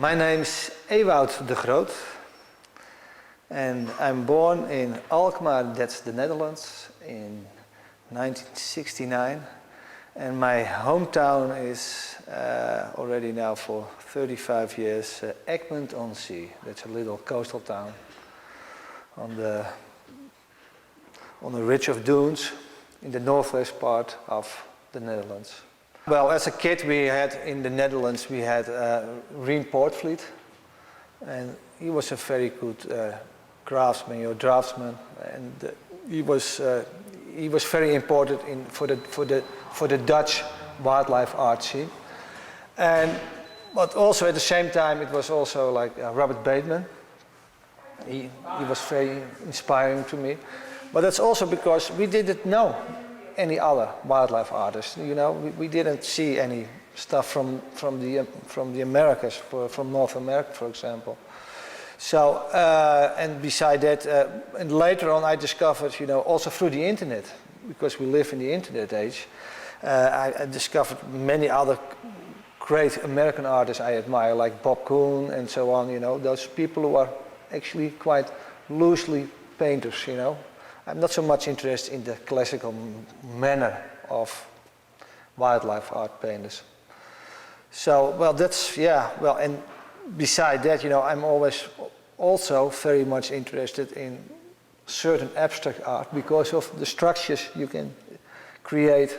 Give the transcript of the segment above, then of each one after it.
My name's Ewoud DeGroot and I'm born in Alkmaar, that's the Netherlands, in 1969. And my hometown is already now for 35 years Egmond on Sea. That's a little coastal town on the ridge of dunes in the northwest part of the Netherlands. Well, as a kid we had in the Netherlands Rien Poortvliet, and he was a very good craftsman or draftsman, and he was very important for the Dutch wildlife art scene. But also at the same time it was also like Robert Bateman. He was very inspiring to me. But that's also because we didn't know any other wildlife artists. You know, we didn't see any stuff from the Americas, from North America, for example. So and beside that, and later on I discovered, you know, also through the internet, because we live in the internet age, I discovered many other great American artists I admire, like Bob Kuhn and so on. You know, those people who are actually quite loosely painters. You know, I'm not so much interested in the classical manner of wildlife art painters. So, well, that's, yeah, well, and beside that, you know, I'm always also very much interested in certain abstract art because of the structures you can create,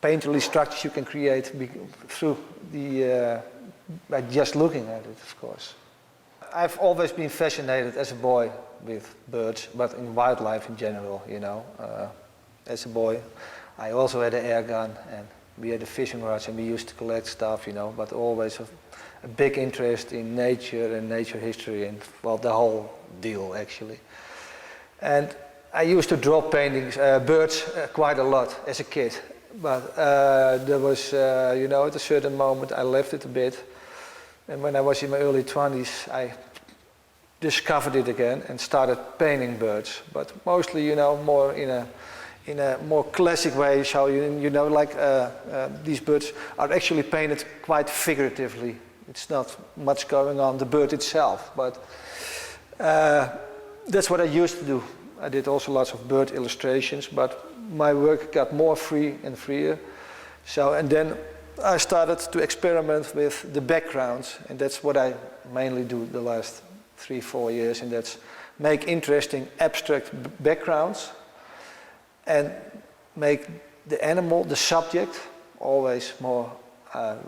painterly structures you can create through the, by just looking at it, of course. I've always been fascinated as a boy with birds, but in wildlife in general, you know. As a boy, I also had an air gun, and we had a fishing rod, and we used to collect stuff, you know, but always a big interest in nature and nature history and, well, the whole deal, actually. And I used to draw paintings, birds, quite a lot as a kid. But there was, you know, at a certain moment I left it a bit. And when I was in my early 20s, I discovered it again and started painting birds. But mostly, you know, more in a more classic way. So, you know, like these birds are actually painted quite figuratively. It's not much going on the bird itself, but that's what I used to do. I did also lots of bird illustrations, but my work got more free and freer. So, and then I started to experiment with the backgrounds, and that's what I mainly do the last 3-4 years, and that's make interesting abstract backgrounds and make the animal, the subject, always more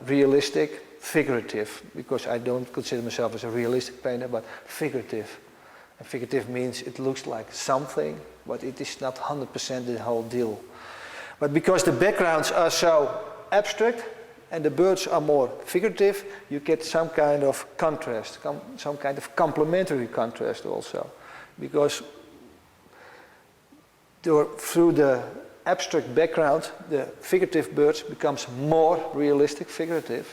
realistic, figurative, because I don't consider myself as a realistic painter, but figurative. And figurative means it looks like something, but it is not 100% the whole deal. But because the backgrounds are so abstract and the birds are more figurative, you get some kind of contrast, some kind of complementary contrast also. Because through the abstract background, the figurative birds becomes more realistic, figurative,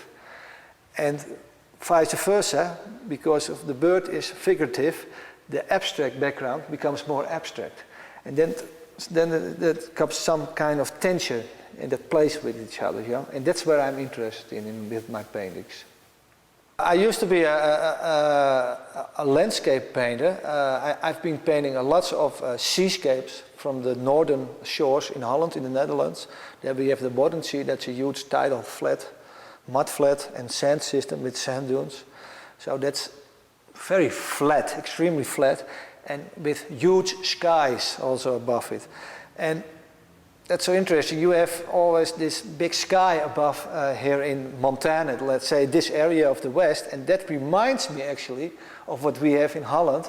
and vice versa, because if the bird is figurative, the abstract background becomes more abstract. And then there comes some kind of tension, and that plays with each other, you know? And that's where I'm interested in with my paintings. I used to be a landscape painter. I've been painting lots of seascapes from the northern shores in Holland, in the Netherlands. There we have the Boddensee, that's a huge tidal flat, mud flat and sand system with sand dunes. So that's very flat, extremely flat, and with huge skies also above it. And that's so interesting. You have always this big sky above here in Montana, let's say this area of the West, and that reminds me actually of what we have in Holland,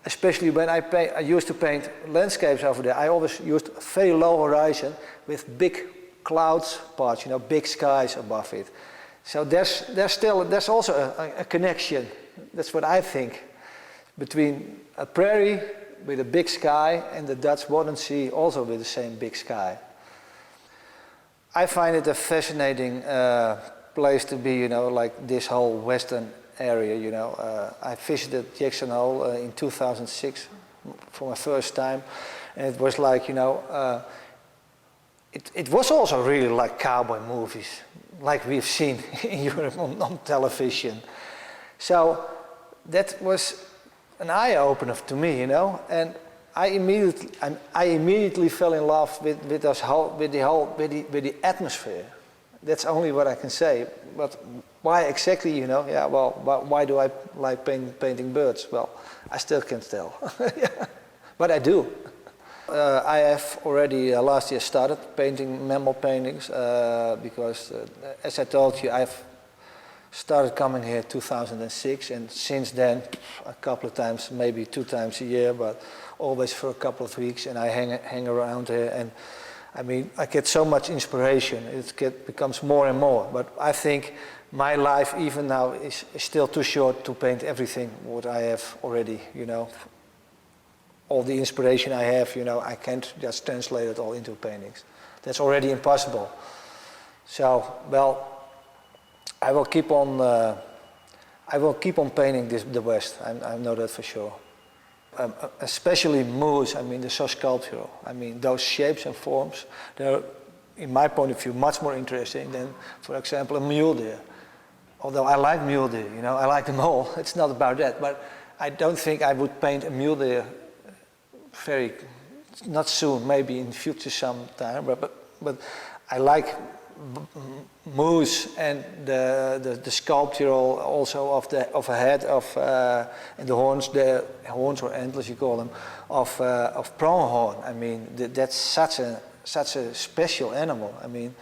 especially when I used to paint landscapes over there. I always used very low horizon with big clouds parts, you know, big skies above it. So there's also a connection. That's what I think, between a prairie with a big sky and the Dutch Boddensee also with the same big sky. I find it a fascinating place to be, you know, like this whole western area, you know. I visited Jackson Hole in 2006 for my first time, and it was like, you know, it was also really like cowboy movies. like we've seen in Europe on television. So that was an eye-opener to me, you know, and I immediately fell in love with the atmosphere. That's only what I can say. But why exactly, you know? Yeah, well, why do I like painting birds? Well, I still can't tell. Yeah. But I do. I have already last year started painting mammal paintings because, as I told you, I've started coming here 2006, and since then a couple of times, maybe 2 times a year, but always for a couple of weeks, and I hang around here, and I mean I get so much inspiration. It becomes more and more, but I think my life even now is still too short to paint everything what I have already, you know. All the inspiration I have, you know, I can't just translate it all into paintings. That's already impossible. So, well, I will keep on painting the West. I know that for sure. Especially moose. I mean, they're so sculptural. I mean, those shapes and forms, they're, in my point of view, much more interesting than, for example, a mule deer. Although I like mule deer, you know, I like them all. It's not about that, but I don't think I would paint a mule deer not soon, maybe in the future sometime. But I like moose and the sculptural also of a head and the horns or antlers you call them of pronghorn. I mean that's such a special animal. I mean,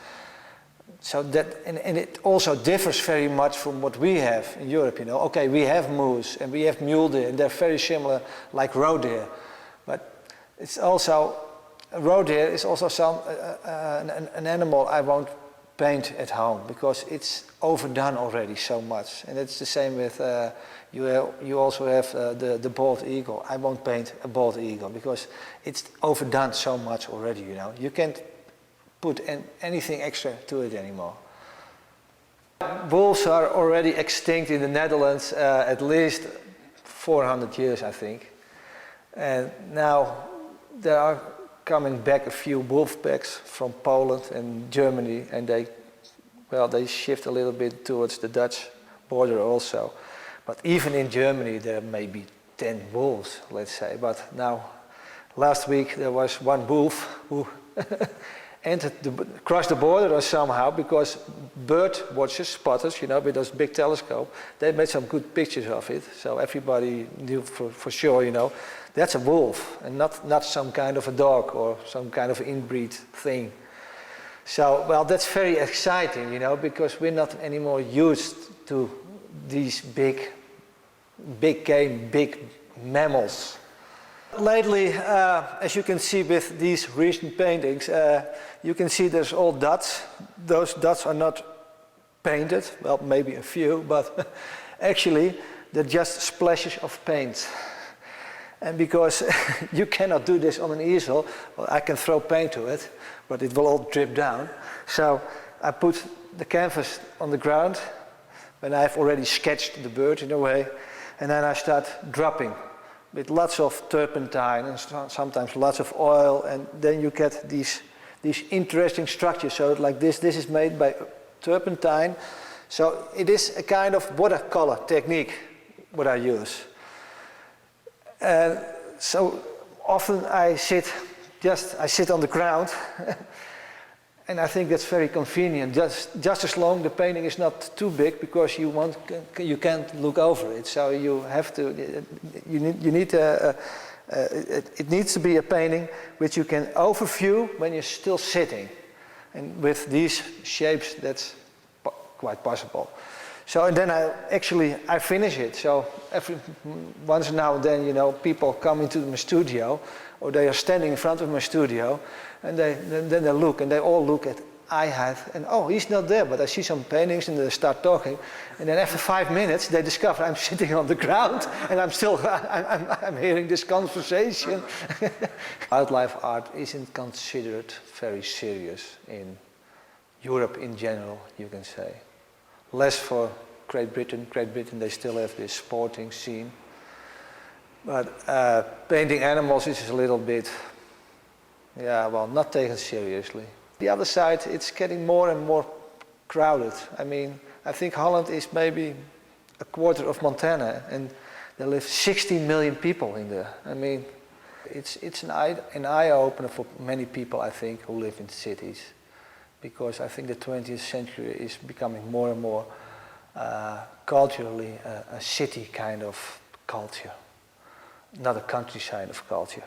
so that and it also differs very much from what we have in Europe. You know, okay, we have moose and we have mule deer, and they're very similar, like roe deer, but it's also roe deer is also an animal I won't paint at home because it's overdone already so much. And it's the same with you also have the bald eagle. I won't paint a bald eagle because it's overdone so much already, you know. You can't put anything extra to it anymore. Wolves are already extinct in the Netherlands at least 400 years, I think. And now there are coming back a few wolf packs from Poland and Germany, and they shift a little bit towards the Dutch border also. But even in Germany there may be 10 wolves, let's say. But now, last week there was one wolf who crossed the border or somehow, because bird watchers, spotters, you know, with those big telescope, they made some good pictures of it. So everybody knew for sure, you know, that's a wolf and not some kind of a dog or some kind of inbreed thing. So, well, that's very exciting, you know, because we're not anymore used to these big game, big mammals. Lately, as you can see with these recent paintings, you can see there's all dots. Those dots are not painted, well, maybe a few, but actually they're just splashes of paint. And because you cannot do this on an easel, well, I can throw paint to it, but it will all drip down. So I put the canvas on the ground when I've already sketched the bird in a way, and then I start dropping with lots of turpentine and sometimes lots of oil, and then you get these interesting structures. So like this is made by turpentine. So it is a kind of watercolor technique what I use. So often I sit on the ground and I think that's very convenient. Just as long the painting is not too big, because you can't look over it. So you have to it needs to be a painting which you can overview when you're still sitting. And with these shapes that's quite possible. So and then I finish it. So every once now and then, you know, people come into my studio, or they are standing in front of my studio, and then they look, and they all look at eye height, and oh, he's not there, but I see some paintings, and they start talking, and then after 5 minutes they discover I'm sitting on the ground, and I'm hearing this conversation. Wildlife art isn't considered very serious in Europe in general, you can say. Less for Great Britain. Great Britain, they still have this sporting scene. But painting animals is a little bit, yeah, well, not taken seriously. The other side, it's getting more and more crowded. I mean, I think Holland is maybe a quarter of Montana, and there live 16 million people in there. I mean, it's an eye-opener for many people, I think, who live in cities, because I think the 20th century is becoming more and more culturally a city kind of culture, not a countryside of culture.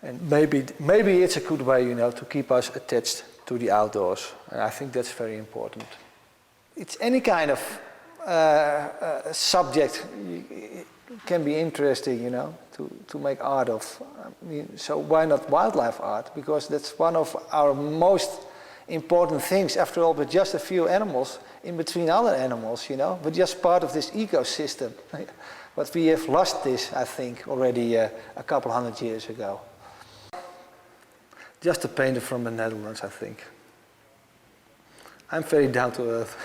And maybe it's a good way, you know, to keep us attached to the outdoors. And I think that's very important. It's any kind of subject can be interesting, you know, to make art of. I mean, so why not wildlife art? Because that's one of our most important things. After all, we're just a few animals in between other animals, you know. We're just part of this ecosystem. But we have lost this, I think, already a couple hundred years ago. Just a painter from the Netherlands, I think. I'm very down to earth.